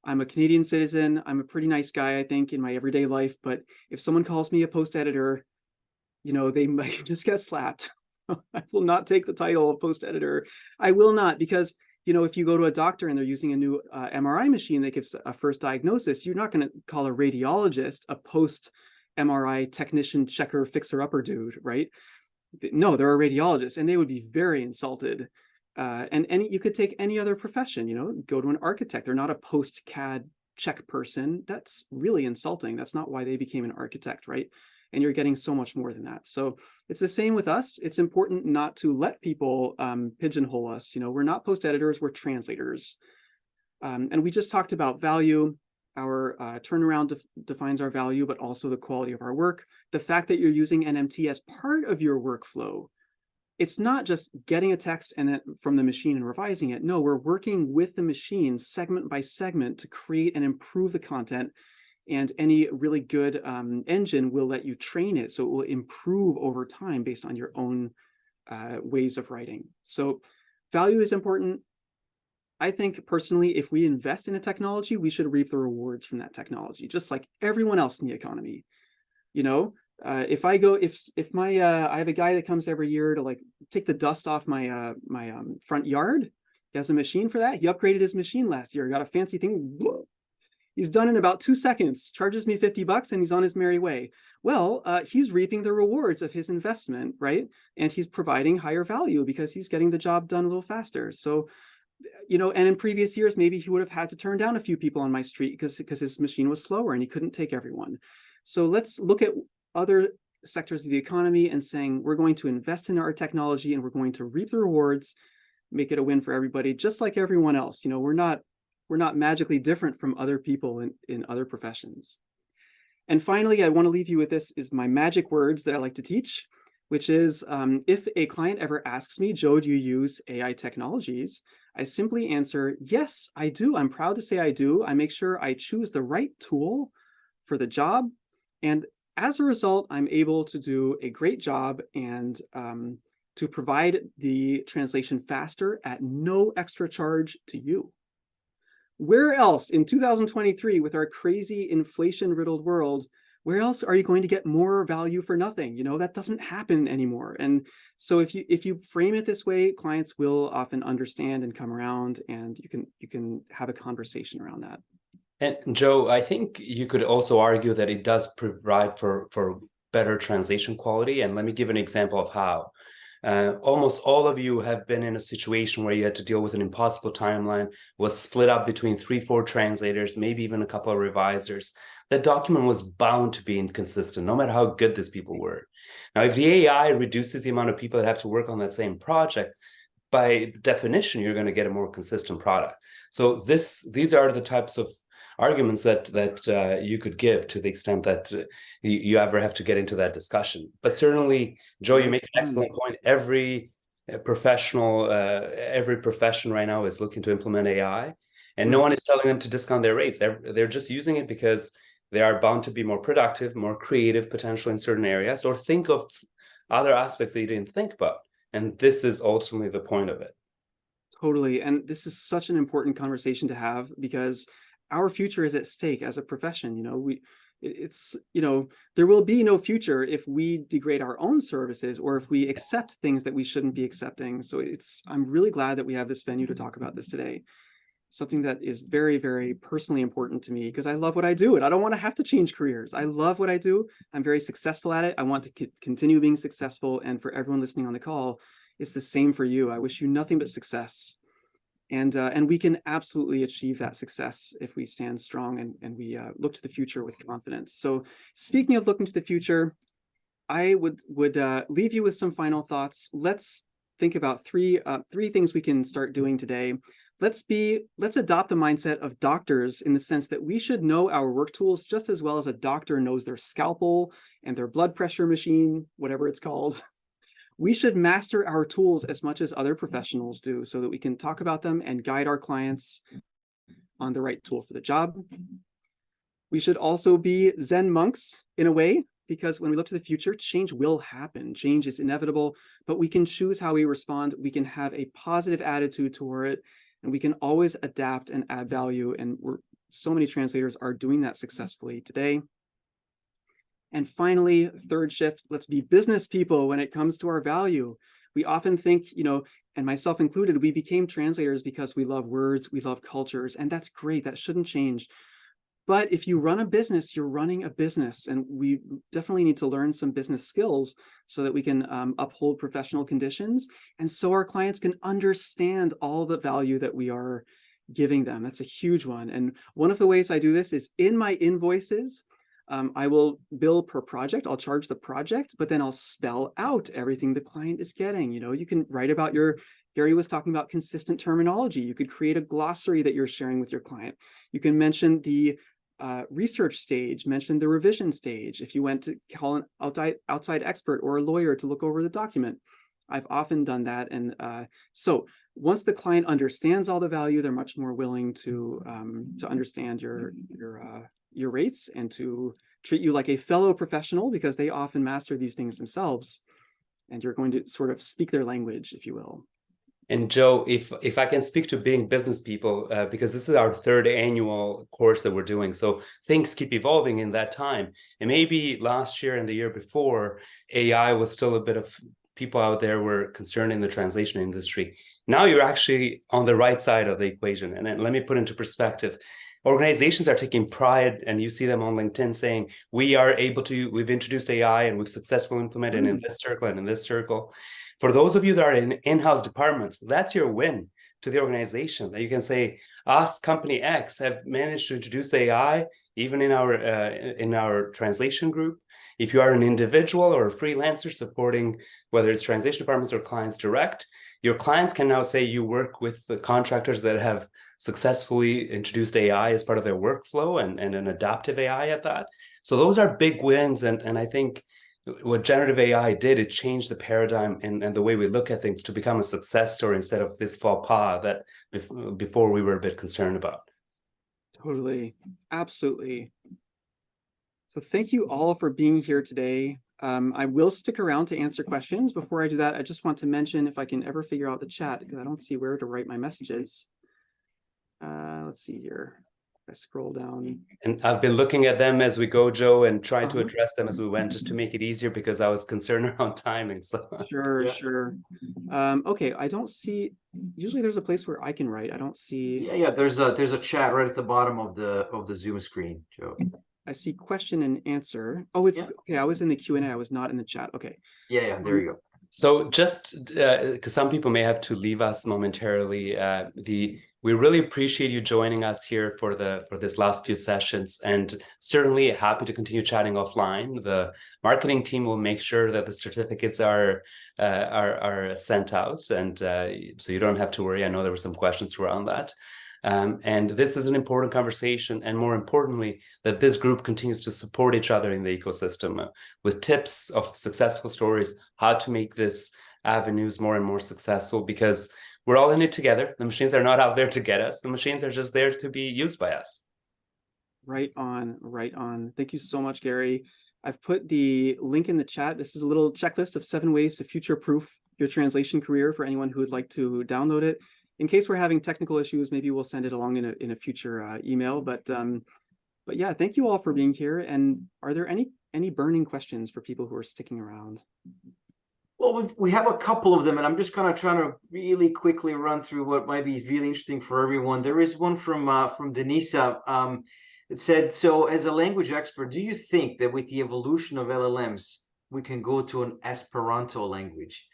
I'm a Canadian citizen. I'm a pretty nice guy, I think, in my everyday life. But if someone calls me a post editor, they might just get slapped. I will not take the title of post editor. I will not, because if you go to a doctor and they're using a new MRI machine that gives a first diagnosis, you're not going to call a radiologist a post MRI technician, checker, fixer upper dude, right? No, they're a radiologist, and they would be very insulted. And you could take any other profession, go to an architect. They're not a post CAD check person. That's really insulting. That's not why they became an architect, right? And you're getting so much more than that. So it's the same with us. It's important not to let people pigeonhole us. We're not post editors, we're translators. And we just talked about value. Our turnaround defines our value, but also the quality of our work. The fact that you're using NMT as part of your workflow, it's not just getting a text and then from the machine and revising it. No, we're working with the machine segment by segment to create and improve the content. And any really good engine will let you train it, so it will improve over time based on your own ways of writing. So value is important. I think personally, if we invest in a technology, we should reap the rewards from that technology, just like everyone else in the economy. If I have a guy that comes every year to take the dust off my front yard, he has a machine for that. He upgraded his machine last year, got a fancy thing. He's done in about 2 seconds, charges me $50, and he's on his merry way. Well, he's reaping the rewards of his investment, right? And he's providing higher value because he's getting the job done a little faster. So, and in previous years, maybe he would have had to turn down a few people on my street because his machine was slower and he couldn't take everyone. So let's look at other sectors of the economy and saying, we're going to invest in our technology and we're going to reap the rewards, make it a win for everybody, just like everyone else. We're not magically different from other people in other professions. And finally, I want to leave you with this is my magic words that I like to teach, which is if a client ever asks me, Joe, do you use AI technologies? I simply answer, yes, I do. I'm proud to say I do. I make sure I choose the right tool for the job. And as a result, I'm able to do a great job and to provide the translation faster at no extra charge to you. Where else in 2023, with our crazy inflation-riddled world, where else are you going to get more value for nothing? That doesn't happen anymore. And so if you frame it this way, clients will often understand and come around, and you can have a conversation around that. And Joe, I think you could also argue that it does provide for better translation quality. And let me give an example of how. Almost all of you have been in a situation where you had to deal with an impossible timeline, was split up between 3-4 translators, maybe even a couple of revisers. That document was bound to be inconsistent, no matter how good these people were. Now, if the AI reduces the amount of people that have to work on that same project, by definition, you're going to get a more consistent product. So these are the types of arguments that you could give to the extent that you ever have to get into that discussion. But certainly, Joe, you make an excellent point. Every profession right now is looking to implement AI, and no one is telling them to discount their rates. They're just using it because they are bound to be more productive, more creative, potentially in certain areas, or think of other aspects that you didn't think about. And this is ultimately the point of it. Totally. And this is such an important conversation to have because our future is at stake as a profession. There will be no future if we degrade our own services or if we accept things that we shouldn't be accepting. So I'm really glad that we have this venue to talk about this today. Something that is very, very personally important to me because I love what I do and I don't want to have to change careers. I love what I do. I'm very successful at it. I want to continue being successful. And for everyone listening on the call, it's the same for you. I wish you nothing but success. And we can absolutely achieve that success if we stand strong and we look to the future with confidence. So speaking of looking to the future, I would leave you with some final thoughts. Let's think about three things we can start doing today. Let's adopt the mindset of doctors in the sense that we should know our work tools just as well as a doctor knows their scalpel and their blood pressure machine, whatever it's called. We should master our tools as much as other professionals do so that we can talk about them and guide our clients on the right tool for the job. We should also be Zen monks in a way, because when we look to the future, change will happen. Change is inevitable, but we can choose how we respond. We can have a positive attitude toward it, and we can always adapt and add value. And so many translators are doing that successfully today. And finally, third shift, let's be business people when it comes to our value. We often think, and myself included, we became translators because we love words, we love cultures, and that's great. That shouldn't change. But if you run a business, you're running a business, and we definitely need to learn some business skills so that we can uphold professional conditions, and so our clients can understand all the value that we are giving them. That's a huge one. And one of the ways I do this is in my invoices. I will bill per project. I'll charge the project, but then I'll spell out everything the client is getting. You can write about Gary was talking about consistent terminology. You could create a glossary that you're sharing with your client. You can mention the research stage, mention the revision stage. If you went to call an outside expert or a lawyer to look over the document, I've often done that. And so once the client understands all the value, they're much more willing to understand your rates and to treat you like a fellow professional, because they often master these things themselves, and you're going to sort of speak their language, if you will. And Joe, if I can speak to being business people, because this is our third annual course that we're doing, so things keep evolving in that time. And maybe last year and the year before, AI was still a bit of people out there were concerned in the translation industry. Now you're actually on the right side of the equation. And then let me put into perspective. Organizations are taking pride, and you see them on LinkedIn saying, we've introduced AI and we've successfully implemented in this circle and in this circle. For those of you that are in in-house departments, that's your win to the organization, that you can say, us, company X, have managed to introduce AI even in our translation group. If you are an individual or a freelancer supporting whether it's translation departments or clients direct, your clients can now say you work with the contractors that have successfully introduced AI as part of their workflow and an adaptive AI at that. So those are big wins. And I think what generative AI did, it changed the paradigm and the way we look at things to become a success story instead of this faux pas that before we were a bit concerned about. Totally. Absolutely. So thank you all for being here today. I will stick around to answer questions. Before I do that, I just want to mention, if I can ever figure out the chat, because I don't see where to write my messages. Let's see here. I scroll down. And I've been looking at them as we go, Joe, and trying to address them as we went, just to make it easier, because I was concerned around timing. So Sure. Okay, I don't see. Usually there's a place where I can write. I don't see. Yeah. There's a chat right at the bottom of the Zoom screen, Joe. I see question and answer. Oh, it's okay. I was in the Q&A. I was not in the chat. Okay. Yeah. There you go. So just because some people may have to leave us momentarily, we really appreciate you joining us here for this last few sessions, and certainly happy to continue chatting offline. The marketing team will make sure that the certificates are sent out, and so you don't have to worry. I know there were some questions around that. And this is an important conversation, and more importantly, that this group continues to support each other in the ecosystem with tips of successful stories, how to make this avenues more and more successful, because we're all in it together. The machines are not out there to get us. The machines are just there to be used by us. Right on. Thank you so much, Gary. I've put the link in the chat. This is a little checklist of 7 ways to future-proof your translation career for anyone who would like to download it. In case we're having technical issues, maybe we'll send it along in a future email. But yeah, thank you all for being here. And are there any burning questions for people who are sticking around? Well, we have a couple of them, and I'm just kind of trying to really quickly run through what might be really interesting for everyone. There is one from Denisa. It said, so as a language expert, do you think that with the evolution of LLMs, we can go to an Esperanto language?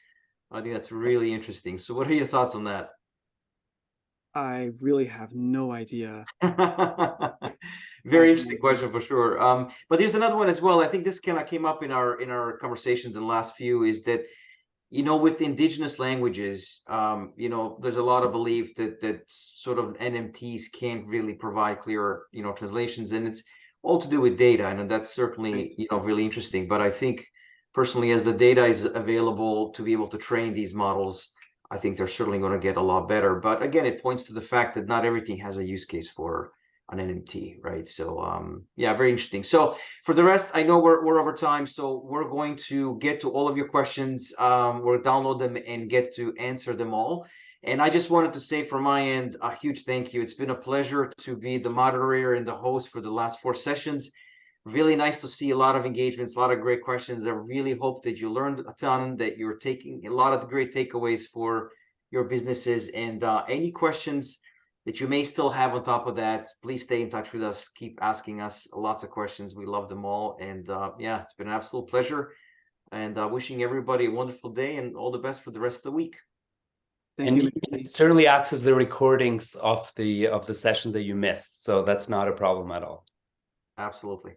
I think that's really interesting. So what are your thoughts on that? I really have no idea. Very interesting question for sure. But there's another one as well. I think this kind of came up in our conversations in the last few, is that, with indigenous languages, there's a lot of belief that sort of NMTs can't really provide clear, translations, and it's all to do with data, and that's certainly, really interesting. But I think personally, as the data is available to be able to train these models, I think they're certainly going to get a lot better. But again, it points to the fact that not everything has a use case for an NMT, right? So yeah, very interesting. So for the rest, I know we're over time, so we're going to get to all of your questions. We'll download them and get to answer them all. And I just wanted to say from my end, a huge thank you. It's been a pleasure to be the moderator and the host for the last 4 sessions. Really nice to see a lot of engagements, a lot of great questions. I really hope that you learned a ton, that you're taking a lot of great takeaways for your businesses. And any questions that you may still have on top of that, please stay in touch with us. Keep asking us lots of questions. We love them all. And yeah, it's been an absolute pleasure. And wishing everybody a wonderful day and all the best for the rest of the week. Thank And you, you can certainly access the recordings of the sessions that you missed. So that's not a problem at all. Absolutely.